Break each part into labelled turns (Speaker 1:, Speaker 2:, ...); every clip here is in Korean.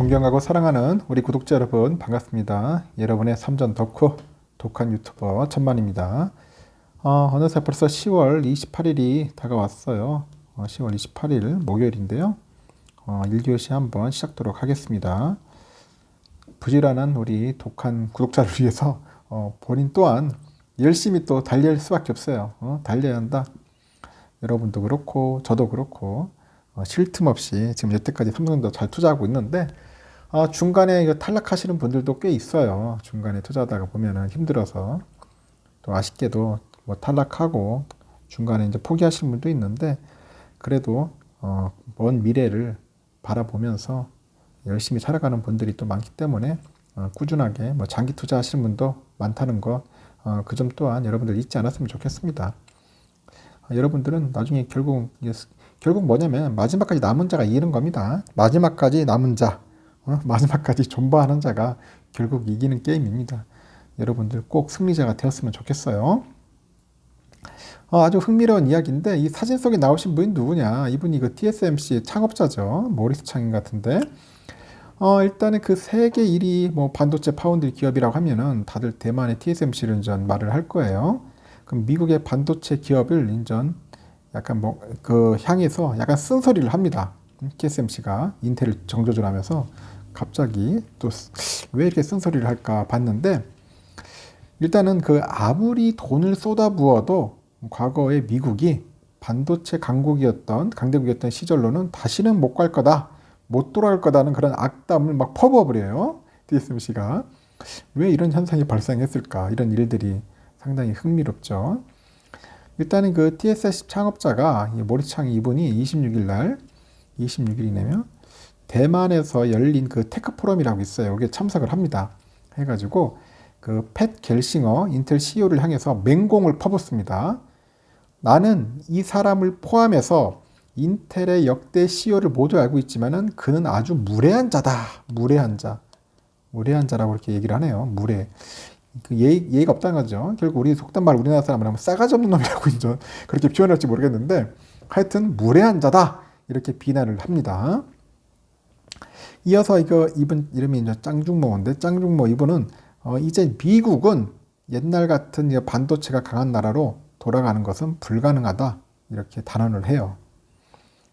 Speaker 1: 존경하고 사랑하는 우리 구독자 여러분 반갑습니다. 여러분의 삼전 덕후 독한 유튜버 천만입니다. 어느새 벌써 10월 28일이 다가왔어요. 10월 28일 목요일인데요. 1교시 한번 시작하도록 하겠습니다. 부지런한 우리 독한 구독자를 위해서 본인 또한 열심히 또 달릴 수밖에 없어요. 달려야 한다. 여러분도 그렇고 저도 그렇고 쉴 틈 없이 지금 여태까지 삼성도 잘 투자하고 있는데 중간에 탈락하시는 분들도 꽤 있어요. 중간에 투자하다가 보면은 힘들어서 또 아쉽게도 뭐 탈락하고 중간에 이제 포기하시는 분도 있는데 그래도 먼 미래를 바라보면서 열심히 살아가는 분들이 또 많기 때문에 꾸준하게 뭐 장기 투자하시는 분도 많다는 거 그 점 또한 여러분들 잊지 않았으면 좋겠습니다. 여러분들은 나중에 결국 뭐냐면 마지막까지 남은 자가 이기는 겁니다. 마지막까지 남은 자, 마지막까지 존버하는 자가 결국 이기는 게임입니다. 여러분들 꼭 승리자가 되었으면 좋겠어요. 아주 흥미로운 이야기인데 이 사진 속에 나오신 분이 누구냐? 이분이 그 TSMC 창업자죠. 모리스 창인 같은데. 일단은 그 세계 1위 뭐 반도체 파운드리 기업이라고 하면은 다들 대만의 TSMC를 인전 말을 할 거예요. 그럼 미국의 반도체 기업을 인전 약간 뭐 그 향해서 약간 쓴소리를 합니다. TSMC가 인텔을 정조준하면서 갑자기 또 왜 이렇게 쓴소리를 할까 봤는데 일단은 그 아무리 돈을 쏟아부어도 과거에 미국이 반도체 강대국이었던 시절로는 다시는 못 갈 거다. 못 돌아갈 거다는 그런 악담을 막 퍼부어버려요. TSMC가. 왜 이런 현상이 발생했을까? 이런 일들이 상당히 흥미롭죠. 일단은 그 TSMC 창업자가 모리창 이분이 26일이네요. 대만에서 열린 그 테크 포럼이라고 있어요. 여기에 참석을 합니다. 해가지고 그 팻 겔싱어 인텔 CEO를 향해서 맹공을 퍼붓습니다. 나는 이 사람을 포함해서 인텔의 역대 CEO를 모두 알고 있지만은 그는 아주 무례한 자다. 무례한 자라고 이렇게 얘기를 하네요. 무례. 그 예의가 없다는 거죠. 결국 우리 속단 말 우리나라 사람을 하면 싸가지 없는 놈이라고 이제 그렇게 표현할지 모르겠는데 하여튼 무례한 자다. 이렇게 비난을 합니다. 이어서 이분 이름이 이제 짱중모인데 짱중모 이분은 이제 미국은 옛날 같은 반도체가 강한 나라로 돌아가는 것은 불가능하다. 이렇게 단언을 해요.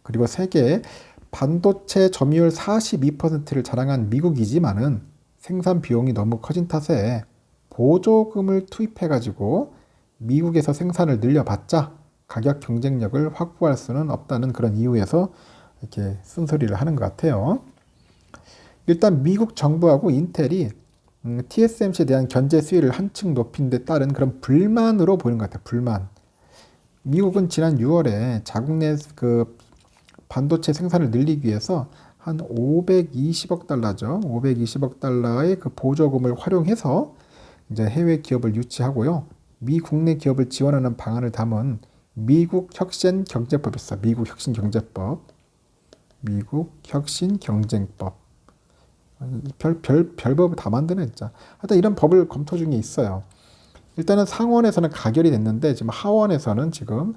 Speaker 1: 그리고 세계 반도체 점유율 42%를 자랑한 미국이지만은 생산 비용이 너무 커진 탓에 보조금을 투입해가지고 미국에서 생산을 늘려봤자 가격 경쟁력을 확보할 수는 없다는 그런 이유에서 이렇게 쓴소리를 하는 것 같아요. 일단 미국 정부하고 인텔이 TSMC에 대한 견제 수위를 한층 높인 데 따른 그런 불만으로 보이는 것 같아요. 불만. 미국은 지난 6월에 자국 내 그 반도체 생산을 늘리기 위해서 한 520억 달러죠. 520억 달러의 그 보조금을 활용해서 이제 해외 기업을 유치하고요. 미 국내 기업을 지원하는 방안을 담은 미국 혁신 경제법이 있어요. 미국 혁신 경제법. 별법을 다 만드네, 진짜. 하여튼 이런 법을 검토 중에 있어요. 일단은 상원에서는 가결이 됐는데 지금 하원에서는 지금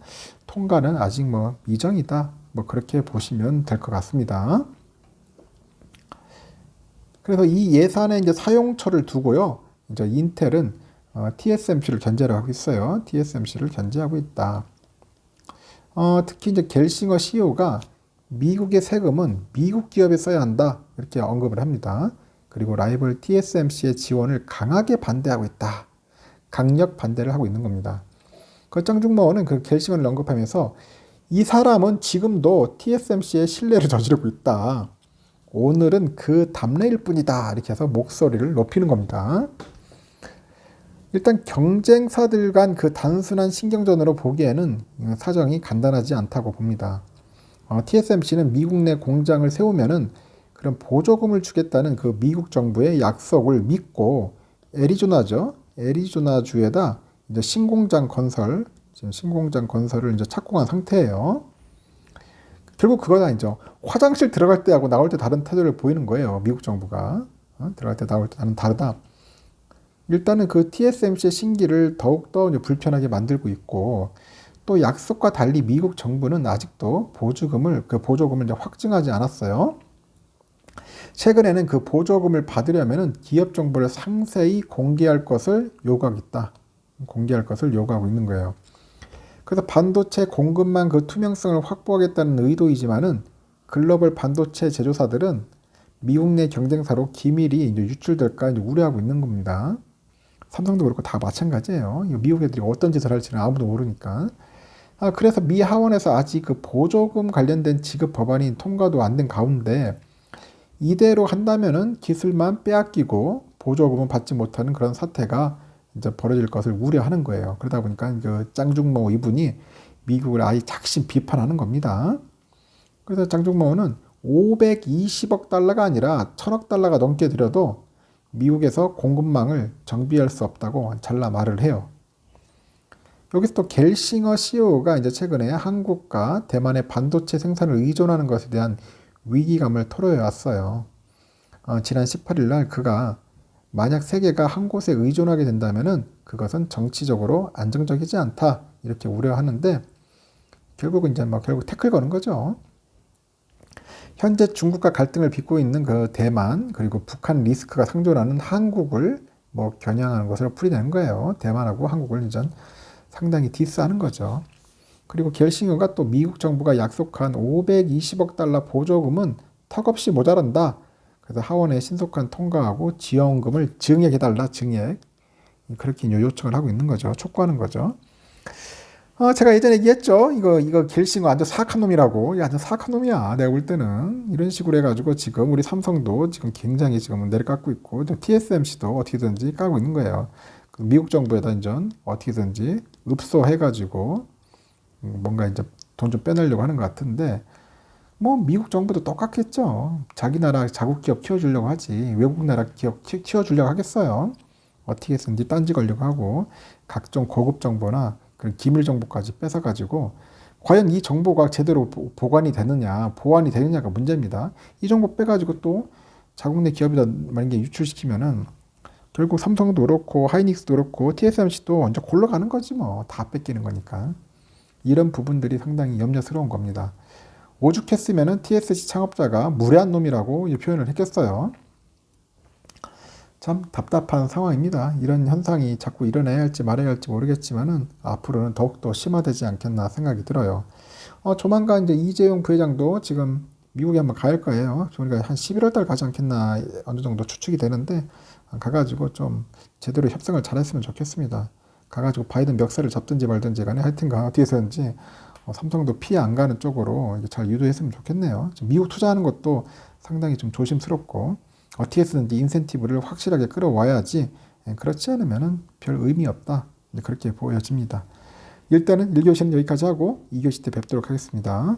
Speaker 1: 통과는 아직 뭐 미정이다. 뭐 그렇게 보시면 될 것 같습니다. 그래서 이 예산의 이제 사용처를 두고요. 이제 인텔은 TSMC를 견제를 하고 있어요. TSMC를 견제하고 있다. 특히 이제 겔싱어 CEO가 미국의 세금은 미국 기업에 써야 한다. 이렇게 언급을 합니다. 그리고 라이벌 TSMC의 지원을 강하게 반대하고 있다. 강력 반대를 하고 있는 겁니다. 그 짱중모는 그 겔싱어를 언급하면서 이 사람은 지금도 TSMC의 신뢰를 저지르고 있다. 오늘은 그 답례일 뿐이다. 이렇게 해서 목소리를 높이는 겁니다. 일단 경쟁사들 간 그 단순한 신경전으로 보기에는 사정이 간단하지 않다고 봅니다. TSMC는 미국 내 공장을 세우면은 그런 보조금을 주겠다는 그 미국 정부의 약속을 믿고 애리조나주에다 이제 지금 신공장 건설을 이제 착공한 상태예요. 결국 그거다 이제 화장실 들어갈 때하고 나올 때 다른 태도를 보이는 거예요. 미국 정부가 들어갈 때 나올 때 나는 다르다. 일단은 그 TSMC의 신기를 더욱더 이제 불편하게 만들고 있고 또 약속과 달리 미국 정부는 아직도 보조금을 이제 확증하지 않았어요. 최근에는 그 보조금을 받으려면은 기업 정보를 상세히 공개할 것을 요구하겠다. 공개할 것을 요구하고 있는 거예요. 그래서 반도체 공급망 그 투명성을 확보하겠다는 의도이지만은 글로벌 반도체 제조사들은 미국 내 경쟁사로 기밀이 이제 유출될까 이제 우려하고 있는 겁니다. 삼성도 그렇고 다 마찬가지예요. 미국 애들이 어떤 짓을 할지는 아무도 모르니까. 그래서 미 하원에서 아직 그 보조금 관련된 지급 법안이 통과도 안 된 가운데 이대로 한다면은 기술만 빼앗기고 보조금은 받지 못하는 그런 사태가 이제 벌어질 것을 우려하는 거예요. 그러다 보니까 그 짱중모 이분이 미국을 아예 작심 비판하는 겁니다. 그래서 짱중모는 520억 달러가 아니라 1000억 달러가 넘게 들여도 미국에서 공급망을 정비할 수 없다고 잘라 말을 해요. 여기서 또 겔싱어 CEO가 이제 최근에 한국과 대만의 반도체 생산을 의존하는 것에 대한 위기감을 토로해 왔어요. 지난 18일 날 그가 만약 세계가 한 곳에 의존하게 된다면은 그것은 정치적으로 안정적이지 않다 이렇게 우려하는데 결국은 이제 결국 태클 거는 거죠. 현재 중국과 갈등을 빚고 있는 그 대만 그리고 북한 리스크가 상존하는 한국을 겨냥하는 것으로 풀이되는 거예요. 대만하고 한국을 이제 상당히 디스하는 거죠. 그리고 겔싱어가 또 미국 정부가 약속한 520억 달러 보조금은 턱없이 모자란다. 그래서 하원에 신속한 통과하고 지원금을 증액해달라, 증액. 그렇게 요청을 하고 있는 거죠. 촉구하는 거죠. 제가 예전에 얘기했죠. 이거 겔싱어 완전 사악한 놈이라고. 완전 사악한 놈이야. 내가 볼 때는. 이런 식으로 해가지고 지금 우리 삼성도 지금 굉장히 지금 내려깎고 있고, TSMC도 어떻게든지 까고 있는 거예요. 미국 정부에다 이제 어떻게든지 읍소해가지고 뭔가 이제 돈 좀 빼내려고 하는 것 같은데, 미국 정부도 똑같겠죠. 자기 나라 자국 기업 키워주려고 하지. 외국 나라 기업 키워주려고 하겠어요. 어떻게 해서든지 딴지 걸려고 하고, 각종 고급 정보나 그런 기밀 정보까지 뺏어가지고, 과연 이 정보가 제대로 보관이 되느냐, 보완이 되느냐가 문제입니다. 이 정보 빼가지고 또 자국 내 기업에다 만약에 유출시키면은, 결국 삼성도 그렇고, 하이닉스도 그렇고, TSMC도 먼저 골러가는 거지 뭐. 다 뺏기는 거니까. 이런 부분들이 상당히 염려스러운 겁니다. 오죽했으면은 TSC 창업자가 무례한 놈이라고 표현을 했겠어요. 참 답답한 상황입니다. 이런 현상이 자꾸 일어나야 할지 말아야 할지 모르겠지만은 앞으로는 더욱더 심화되지 않겠나 생각이 들어요. 조만간 이제 이재용 부회장도 지금 미국에 한번 갈 거예요. 그러니까 한 11월 달 가지 않겠나 어느 정도 추측이 되는데 가가지고 좀 제대로 협상을 잘했으면 좋겠습니다. 가가지고 바이든 멱살을 잡든지 말든지 간에 하여튼간 어떻게 해서든지 삼성도 피해 안 가는 쪽으로 잘 유도했으면 좋겠네요. 미국 투자하는 것도 상당히 좀 조심스럽고 어떻게 해서든지 인센티브를 확실하게 끌어와야지 그렇지 않으면 별 의미 없다. 그렇게 보여집니다. 일단은 1교시는 여기까지 하고 2교시 때 뵙도록 하겠습니다.